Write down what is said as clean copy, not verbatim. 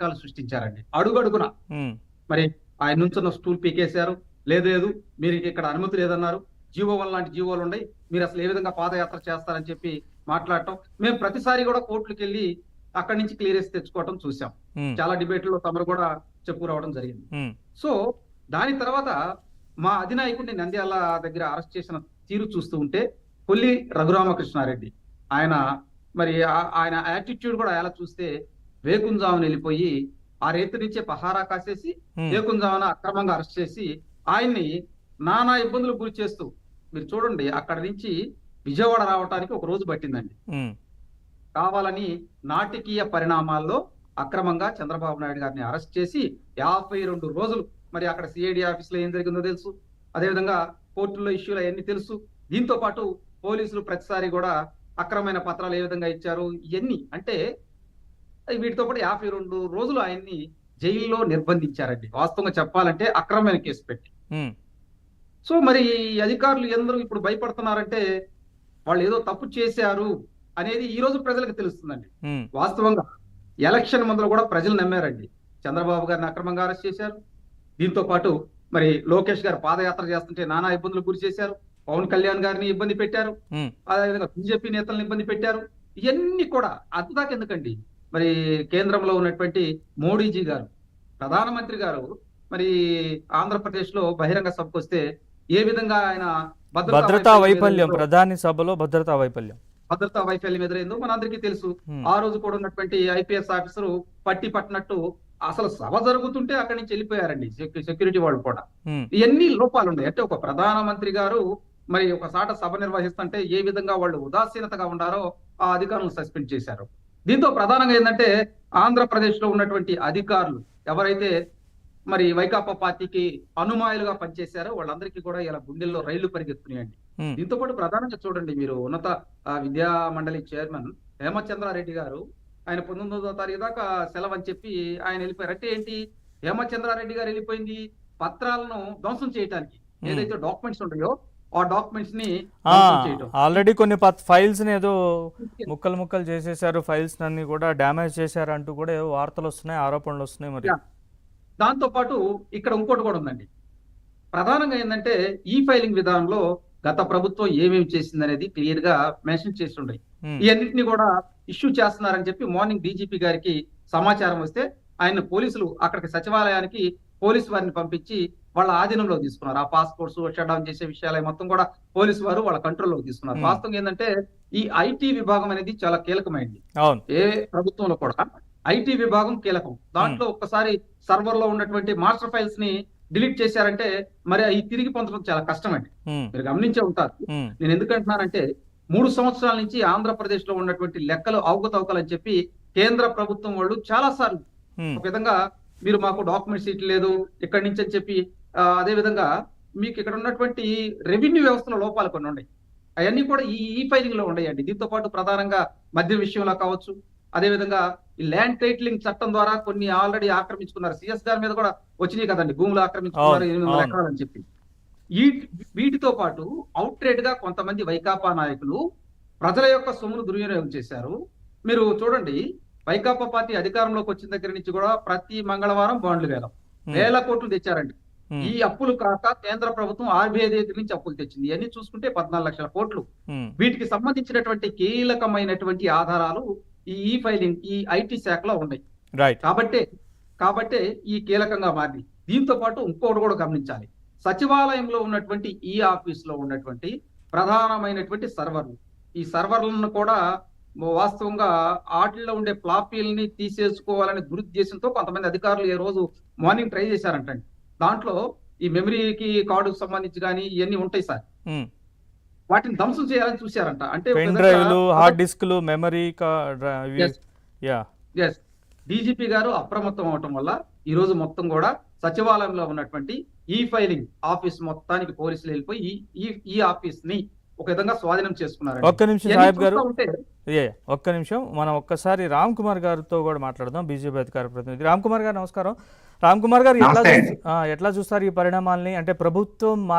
ఆటంకాలు సృష్టించారండి అడుగడుగున. ఉమ్, మరి ఆయన నుంచున్న స్టూల్ పీకేశారు. లేదు లేదు, మీరు ఇక్కడ అనుమతి లేదన్నారు. జీవో వన్ లాంటి జీవోలు ఉన్నాయి, మీరు అసలు ఏ విధంగా పాదయాత్ర చేస్తారని చెప్పి మాట్లాడటం. మేము ప్రతిసారి కూడా కోర్టులకు వెళ్ళి అక్కడి నుంచి క్లియరెన్స్ తెచ్చుకోవటం చూసాం. ఉమ్, చాలా డిబేట్లో తమరు కూడా చెప్పుకురావడం జరిగింది. ఉమ్, సో దాని తర్వాత మా అధినాయకుడిని నంద్యాల దగ్గర అరెస్ట్ చేసిన తీరు చూస్తూ ఉంటే కొల్లి రఘురామకృష్ణారెడ్డి ఆయన మరి ఆయన యాటిట్యూడ్ కూడా ఎలా చూస్తే వేకుంజామున వెళ్ళిపోయి ఆ రేతి నుంచే పహారా కాసేసి ఉమ్, వేకుంజామున అక్రమంగా అరెస్ట్ చేసి ఆయన్ని నానా ఇబ్బందులకు గురి చేస్తూ, మీరు చూడండి అక్కడ నుంచి విజయవాడ రావడానికి ఒక రోజు పట్టిందండి. ఉమ్, కావాలని నాటకీయ పరిణామాల్లో అక్రమంగా చంద్రబాబు నాయుడు గారిని అరెస్ట్ చేసి 52 రోజులు మరి అక్కడ సిఐడి ఆఫీస్ లో ఏం జరిగిందో తెలుసు, అదేవిధంగా కోర్టుల్లో ఇష్యూలు అవన్నీ తెలుసు. దీంతో పాటు పోలీసులు ప్రతిసారి కూడా అక్రమైన పత్రాలు ఏ విధంగా ఇచ్చారు ఇవన్నీ అంటే వీటితో పాటు 52 రోజులు ఆయన్ని జైల్లో నిర్బంధించారండి వాస్తవంగా చెప్పాలంటే, అక్రమమైన కేసు పెట్టి. ఉమ్, సో మరి ఈ అధికారులు ఎందరూ ఇప్పుడు భయపడుతున్నారంటే వాళ్ళు ఏదో తప్పు చేశారు అనేది ఈ రోజు ప్రజలకు తెలుస్తుందండి. ఉమ్, వాస్తవంగా ఎలక్షన్ ముందర కూడా ప్రజలు నమ్మారండి. చంద్రబాబు గారిని అక్రమంగా అరెస్ట్ చేశారు. దీంతో పాటు మరి లోకేష్ గారు పాదయాత్ర చేస్తుంటే నానా ఇబ్బందులు గురి చేశారు. పవన్ కళ్యాణ్ గారిని ఇబ్బంది పెట్టారు. ఉమ్, అదేవిధంగా బీజేపీ నేతలను ఇబ్బంది పెట్టారు. ఇవన్నీ కూడా అంతదాకా ఎందుకండి, మరి కేంద్రంలో ఉన్నటువంటి మోడీజీ గారు, ప్రధానమంత్రి గారు మరి ఆంధ్రప్రదేశ్ లో బహిరంగ సభకు వస్తే ఏ విధంగా ఆయన భద్రతా వైఫల్యం, ప్రధాని సభలో భద్రతా వైఫల్యం ఎదురైందో మనందరికీ తెలుసు. ఉమ్, ఆ రోజు కూడా ఉన్నటువంటి ఐపీఎస్ ఆఫీసరు పట్టినట్టు అసలు సభ జరుగుతుంటే అక్కడి నుంచి వెళ్ళిపోయారండి సెక్యూరిటీ వాళ్ళు కూడా. ఉమ్, ఇవన్నీ లోపాలు ఉన్నాయి. అంటే ఒక ప్రధానమంత్రి గారు మరి ఒక సాట సభ నిర్వహిస్తుంటే ఏ విధంగా వాళ్ళు ఉదాసీనతగా ఉండారో ఆ అధికారులను సస్పెండ్ చేశారు. దీంతో ప్రధానంగా ఏంటంటే ఆంధ్రప్రదేశ్ లో ఉన్నటువంటి అధికారులు ఎవరైతే మరి వైకాపా పార్టీకి అనుమాయులుగా పనిచేశారో వాళ్ళందరికీ కూడా ఇలా గుండెల్లో రైళ్లు పరిగెత్తున్నాయండి. ఉమ్, దీంతో పాటు ప్రధానంగా చూడండి, మీరు ఉన్నత విద్యా మండలి చైర్మన్ హేమచంద్రారెడ్డి గారు ఆయన 19వ తారీఖు దాకా సెలవు అని చెప్పి ఆయన వెళ్ళిపోయారు. అంటే ఏంటి, హేమచంద్రారెడ్డి గారు వెళ్ళిపోయింది పత్రాలను ధ్వంసం చేయడానికి, ఏదైతే డాక్యుమెంట్స్ ఉంటాయో ఆ డాక్యుమెంట్స్ ని ధ్వంసం చేయడం. ఆల్రెడీ కొన్ని ఫైల్స్ ని ఏదో ముక్కలు ముక్కలు చేసేసారు, ఫైల్స్ అన్ని కూడా డ్యామేజ్ చేశారు అంటూ కూడా ఏవో వార్తలు వస్తున్నాయి, ఆరోపణలు వస్తున్నాయి. మరి దాంతో పాటు ఇక్కడ ఇంకోటి కూడా ఉందండి. ప్రధానంగా ఏంటంటే ఈ ఫైలింగ్ విధానంలో గత ప్రభుత్వం ఏమేమి చేసింది అనేది క్లియర్ గా మెన్షన్ చేసి ఉన్నాయి. ఉమ్, ఇవన్నింటినీ కూడా ఇష్యూ చేస్తున్నారని చెప్పి మార్నింగ్ డీజీపీ గారికి సమాచారం వస్తే ఆయన పోలీసులు అక్కడికి సచివాలయానికి పోలీసు వారిని పంపించి వాళ్ళ ఆధీనంలో తీసుకున్నారు. ఆ పాస్పోర్ట్స్ షట్ డౌన్ చేసే విషయాలు మొత్తం కూడా పోలీసు వారు వాళ్ళ కంట్రోల్లో తీసుకున్నారు. వాస్తవం ఏంటంటే ఈ ఐటీ విభాగం అనేది చాలా కీలకమైంది. అవును, ఏ ప్రభుత్వంలో కూడా ఐటీ విభాగం కీలకం. దాంట్లో ఒక్కసారి సర్వర్ లో ఉన్నటువంటి మాస్టర్ ఫైల్స్ ని డిలీట్ చేశారంటే మరి అవి తిరిగి పొందడం చాలా కష్టం అండి. ఉమ్, మీరు గమనించే ఉంటారు. ఉమ్, నేను ఎందుకంటున్నానంటే 3 సంవత్సరాల నుంచి ఆంధ్రప్రదేశ్ లో ఉన్నటువంటి లెక్కలు అవకతవకలు అని చెప్పి కేంద్ర ప్రభుత్వం వాళ్ళు చాలా సార్లు ఉమ్, ఒక విధంగా మీరు మాకు డాక్యుమెంట్ షీట్ లేదు ఇక్కడి నుంచి అని చెప్పి, అదే విధంగా మీకు ఇక్కడ ఉన్నటువంటి రెవెన్యూ వ్యవస్థలో లోపాలు కొన్ని ఉన్నాయి. అవన్నీ కూడా ఈ ఫైలింగ్ లో ఉన్నాయండి. దీంతో పాటు ప్రధానంగా మద్యం విషయంలో కావచ్చు, అదే విధంగా ఈ ల్యాండ్ టైటిలింగ్ చట్టం ద్వారా కొన్ని ఆల్రెడీ ఆక్రమించుకున్నారు. సిఎస్ గారి మీద కూడా వచ్చినాయి కదండి, భూములు ఆక్రమించుకున్నారు 800 ఎకరాలని చెప్పి. వీటితో పాటు అవుట్రేట్ గా కొంతమంది వైకాపా నాయకులు ప్రజల యొక్క సొమ్మును దుర్వినియోగం చేశారు. మీరు చూడండి, వైకాపా పార్టీ అధికారంలోకి వచ్చిన దగ్గర నుంచి కూడా ప్రతి మంగళవారం బాండ్లు వేల కోట్లు తెచ్చారండి. ఈ అప్పులు కాక కేంద్ర ప్రభుత్వం ఆర్బీఐ దగ్గర నుంచి అప్పులు తెచ్చింది. ఇవన్నీ చూసుకుంటే 14 లక్షల కోట్లు. వీటికి సంబంధించినటువంటి కీలకమైనటువంటి ఆధారాలు ఈ ఫైలింగ్ ఈ ఐటీ శాఖలో ఉన్నాయి. కాబట్టే ఈ కీలకంగా మారింది. దీంతో పాటు ఇంకోటి కూడా గమనించాలి, సచివాలయంలో ఉన్నటువంటి ఈ ఆఫీస్ లో ఉన్నటువంటి ప్రధానమైనటువంటి సర్వర్లు, ఈ సర్వర్లను కూడా వాస్తవంగా వాటిల్లో ఉండే ఫ్లాపీలని తీసేసుకోవాలనే దురుద్దేశంతో కొంతమంది అధికారులు ఈ రోజు మార్నింగ్ ట్రై చేశారంటండి. దాంట్లో ఈ మెమరీకి కార్డుకు సంబంధించి కానీ ఇవన్నీ ఉంటాయి సార్, వాటిని ధ్వంసం చేయాలని చూశారంట. అంటే హార్డ్ డిస్క్లు, మెమరీ. డీజీపీ గారు అప్రమత్తం అవటం వల్ల ఈ రోజు మొత్తం కూడా సచివాలయంలో ఉన్నటువంటి ఈ ఫైలింగ్ ఆఫీస్ మొత్తానికి పోలీసులు వెళ్ళిపోయి ఈ ఆఫీస్ ని ఒక విధంగా స్వాధీనం చేసుకున్నారు. ఒక్క నిమిషం సాహెబ్ గారు, ఒక్క నిమిషం మనం ఒక్కసారి రామ్ కుమార్ గారితో కూడా మాట్లాడదాం. బీజేపీ అధికార ప్రతినిధి రామ్ కుమార్ గారు, నమస్కారం. రామ్ కుమార్ గారు, ఎట్లా చూస్తారు ఈ పరిణామాల్ని? అంటే ప్రభుత్వం